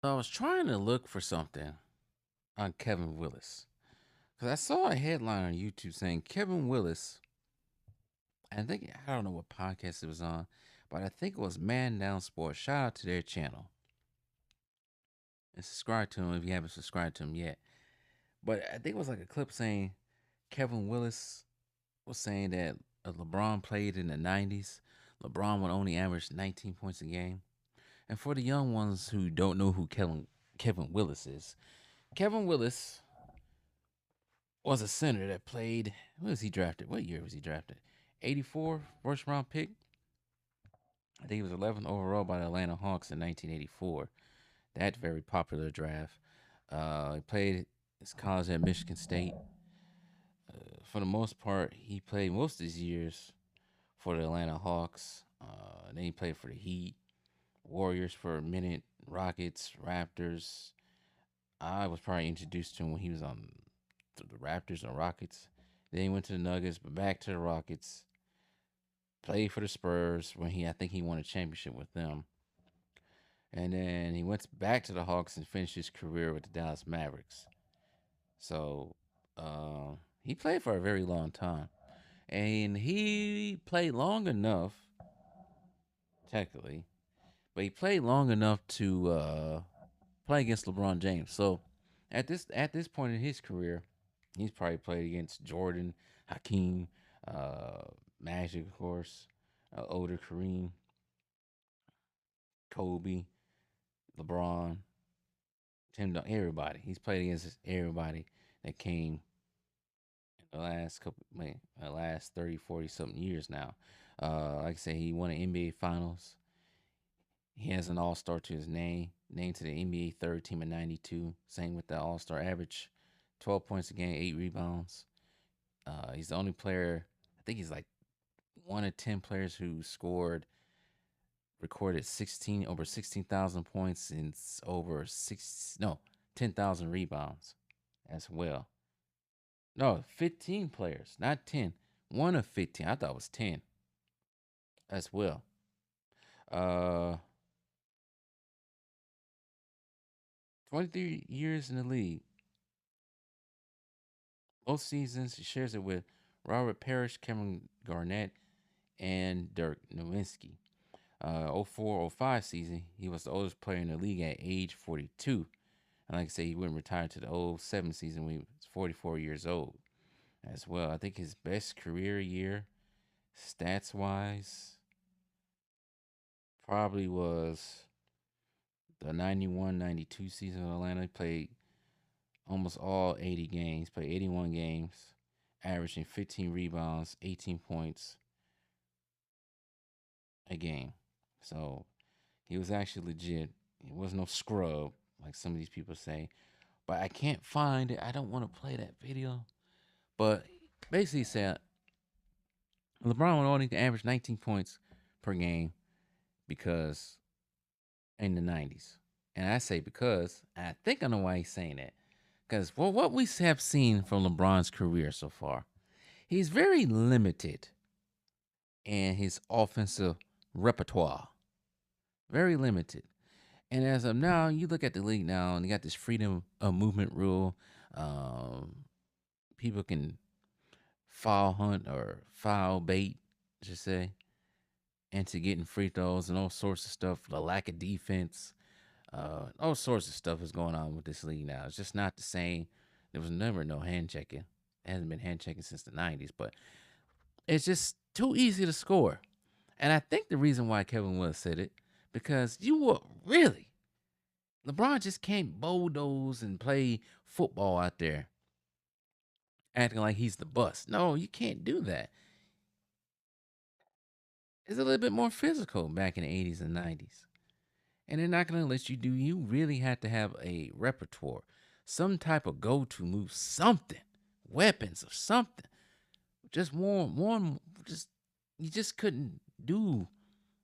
I was trying to look for something on Kevin Willis because I saw a headline on YouTube saying Kevin Willis. I don't know what podcast it was on, but I think it was Man Down Sports. Shout out to their channel and subscribe to them if you haven't subscribed to them yet. But I think it was like a clip saying Kevin Willis was saying that LeBron played in the 90s. LeBron would only average 19 points a game. And for the young ones who don't know who Kevin Willis is, Kevin Willis was a center that played. When was he drafted? What year was he drafted? 84, first round pick. I think he was 11th overall by the Atlanta Hawks in 1984. That very popular draft. He played his college at Michigan State. For the most part, he played most of his years for the Atlanta Hawks. Then he played for the Heat, Warriors for a minute, Rockets, Raptors. I was probably introduced to him when he was on the Raptors and Rockets. Then he went to the Nuggets, but back to the Rockets. Played for the Spurs when I think he won a championship with them. And then he went back to the Hawks and finished his career with the Dallas Mavericks. So he played for a very long time. And he played long enough, technically, but he played long enough to play against LeBron James. So at this point in his career, he's probably played against Jordan, Hakeem, uh, Magic, of course, older Kareem, Kobe, LeBron, everybody. He's played against everybody that came in the last 30, 40 something years now. Like I said, he won an NBA Finals. He has an All Star to his name, named to the NBA third team in '92. Same with the All Star average, 12 points a game, 8 rebounds. He's the only player. I think he's like one of 10 players who recorded 16,000 points and over 10,000 rebounds as well. No, 15 players, not 10. One of 15. I thought it was 10 as well. Uh, 23 years in the league. Most seasons, he shares it with Robert Parrish, Kevin Garnett, and Dirk Nowitzki. 04-05 season, he was the oldest player in the league at age 42. And like I say, he wouldn't retire to the '07 season when he was 44 years old as well. I think his best career year, stats wise, probably was the 91-92 season of Atlanta. He played almost all 80 games, played 81 games, averaging 15 rebounds, 18 points a game. So he was actually legit. He was no scrub, like some of these people say. But I can't find it. I don't want to play that video. But basically, he said LeBron would only average 19 points per game because in the 90s. And I say because I think I know why he's saying that. Because what we have seen from LeBron's career so far, he's very limited in his offensive repertoire. Very limited. And as of now, you look at the league now, and you got this freedom of movement rule. Um, People can foul hunt or foul bait, I should say, into getting free throws and all sorts of stuff. The lack of defense, all sorts of stuff is going on with this league now. It's just not the same. There was never no hand checking. It hasn't been hand checking since the '90s, but it's just too easy to score. And I think the reason why Kevin Willis said it because you were really LeBron just can't bulldoze and play football out there acting like he's the bus. No, you can't do that. It's a little bit more physical back in the '80s and '90s. And they're not going to let you do. You really have to have a repertoire, some type of go-to move, something, weapons or something. Just one, just you just couldn't do.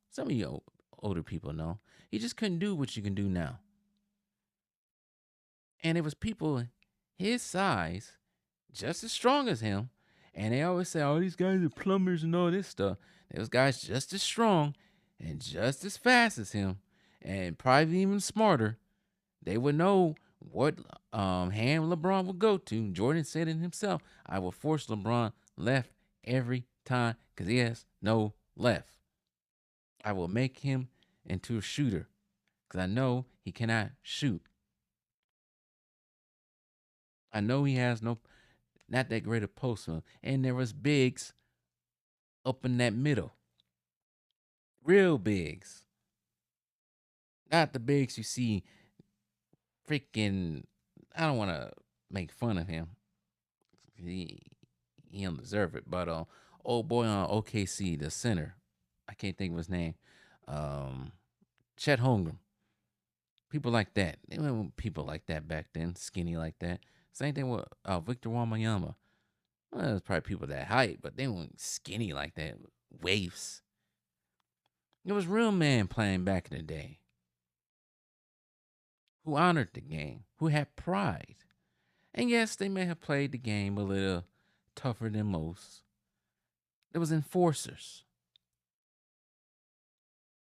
Some of you older people know you just couldn't do what you can do now. And it was people his size, just as strong as him, and they always say, "Oh, these guys are plumbers and all this stuff." Those guys just as strong and just as fast as him, and probably even smarter, They would know what hand LeBron would go to. Jordan said it himself. I will force LeBron left every time because he has no left. I will make him into a shooter because I know he cannot shoot. I know he has not that great a postman. And there was bigs up in that middle. Real bigs. Not the bigs you see freaking I don't wanna make fun of him. He he don't deserve it. But old boy on OKC, the center. I can't think of his name. Um Chet Holmgren. People like that. They weren't people like that back then, skinny like that. Same thing with Victor Wembanyama. Well, there's probably people that height, but they weren't skinny like that. Waifs. It was real men playing back in the day who honored the game, who had pride. And yes, they may have played the game a little tougher than most. There was enforcers.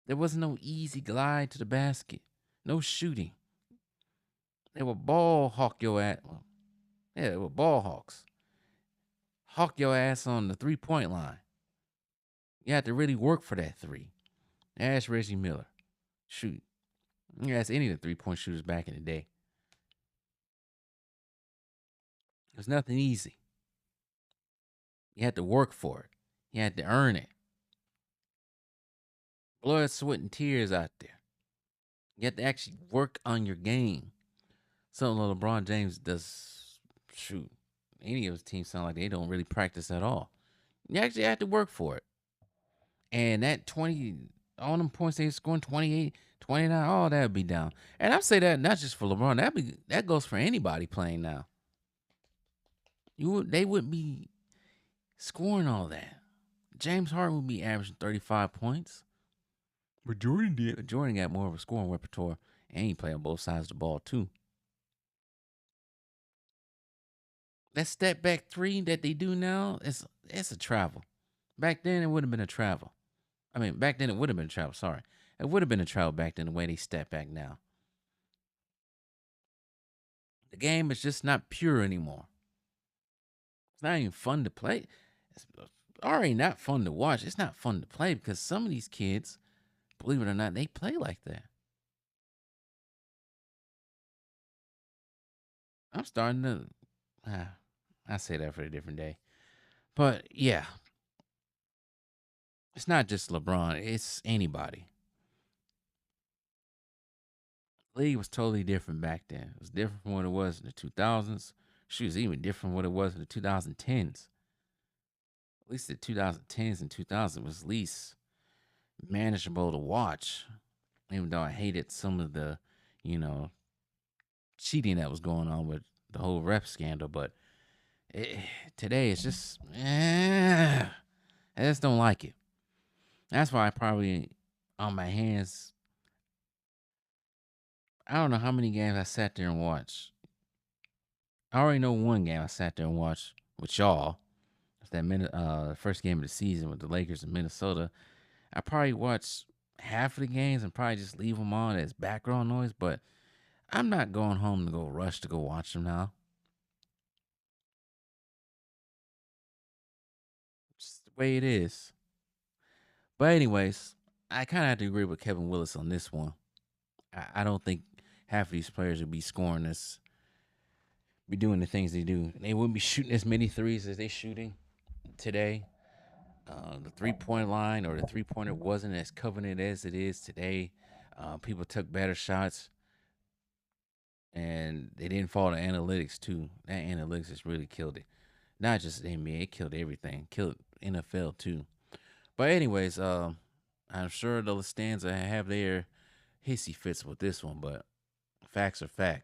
There was no easy glide to the basket. No shooting. They were ball hawk your ass. Well, yeah, they were ball hawks. Hawk your ass on the 3-point line. You had to really work for that three. Ask Reggie Miller. Shoot. You ask any of the 3-point shooters back in the day. It was nothing easy. You had to work for it. You had to earn it. Blood, sweat, and tears out there. You have to actually work on your game. Something like LeBron James does. Shoot, any of his teams sound like they don't really practice at all. You actually have to work for it. And that 20, all them points they scoring 28, 29, all that would be down. And I say that not just for LeBron, that goes for anybody playing now. They wouldn't be scoring all that. James Harden would be averaging 35 points. But Jordan did. But Jordan got more of a scoring repertoire, and he play on both sides of the ball too. That step back three that they do now, it's a travel. Back then it would have been a travel. I mean, back then it would have been a travel. Sorry, it would have been a travel back then the way they step back now. The game is just not pure anymore. It's not even fun to play. It's already not fun to watch. It's not fun to play because some of these kids, believe it or not, they play like that. I'm starting to. I say that for a different day. But yeah, it's not just LeBron. It's anybody. The league was totally different back then. It was different from what it was in the 2000s. She was even different from what it was in the 2010s. At least the 2010s and 2000s was at least manageable to watch. Even though I hated some of the, you know, cheating that was going on with the whole rep scandal. But it, today it's just, I just don't like it. That's why I probably on my hands. I don't know how many games I sat there and watched. I already know one game I sat there and watched with y'all. It's that first game of the season with the Lakers in Minnesota. I probably watched half of the games and probably just leave them on as background noise. But I'm not going home to go rush to go watch them now. It's the way it is. But anyways, I kind of have to agree with Kevin Willis on this one. I don't think half of these players would be scoring this, be doing the things they do. They wouldn't be shooting as many threes as they shooting today. The 3-point line or the 3-pointer wasn't as coveted as it is today. People took better shots, and they didn't follow the analytics too. That analytics has really killed it. Not just the NBA, it killed everything. Killed NFL too. But anyways, I'm sure the stands have their hissy fits with this one, but facts are facts.